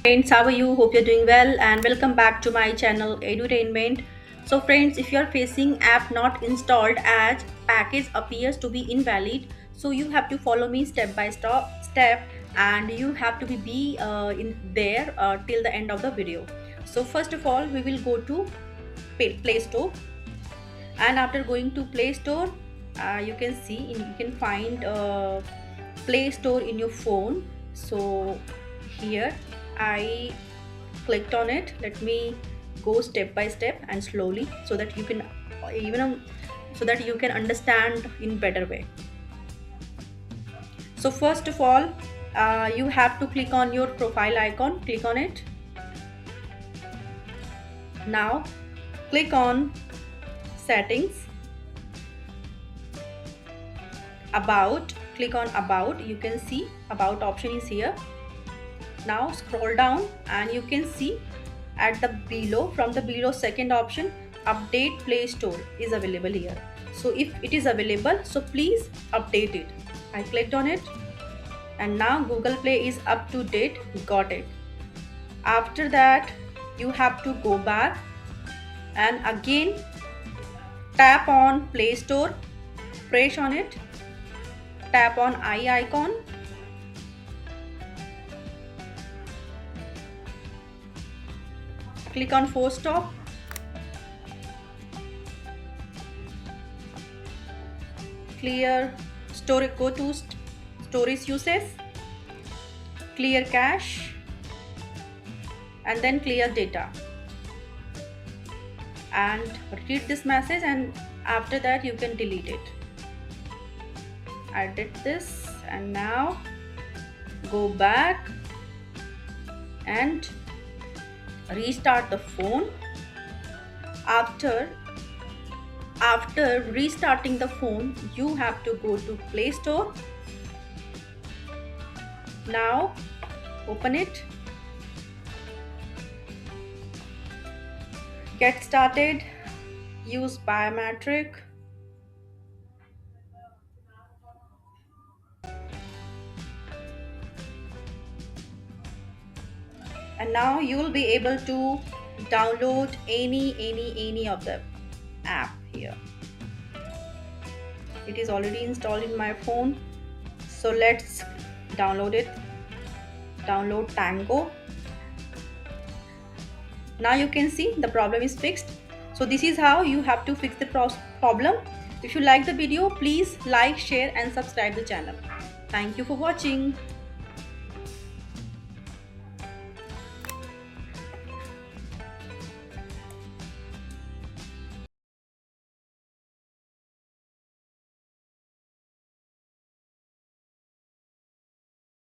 Friends, how are you? Hope you're doing well and welcome back to my channel Edutainment. So friends, if you are facing app not installed as package appears to be invalid, so you have to follow me step by step and you have to be in there till the end of the video. So first of all, we will go to Play Store, and after going to Play Store, you can see you can find Play Store in your phone. So here I clicked on it. Let me go step by step and slowly so that you can even so that you can understand in better way. So first of all, you have to click on your profile icon. Click on it. Now click on settings, about. Click on about. You can see about option is here. Now scroll down and you can see at the below, from the below second option, update Play Store is available here. So if it is available, so please update it. I clicked on it and now Google Play is up to date. Got it. After that, you have to go back and again tap on Play Store, press on it, tap on eye icon, click on force stop, clear storage, go to storage uses, clear cache, and then clear data, and read this message, and after that you can delete it. I did this and now go back and restart the phone. After restarting the phone, you have to go to Play Store. Now open it, get started, use biometric, and now you will be able to download any of the app here. It is already installed in my phone, so let's download it. Download Tango. Now you can see the problem is fixed. So this is how you have to fix the problem. If you like the video, please like, share and subscribe the channel. Thank you for watching.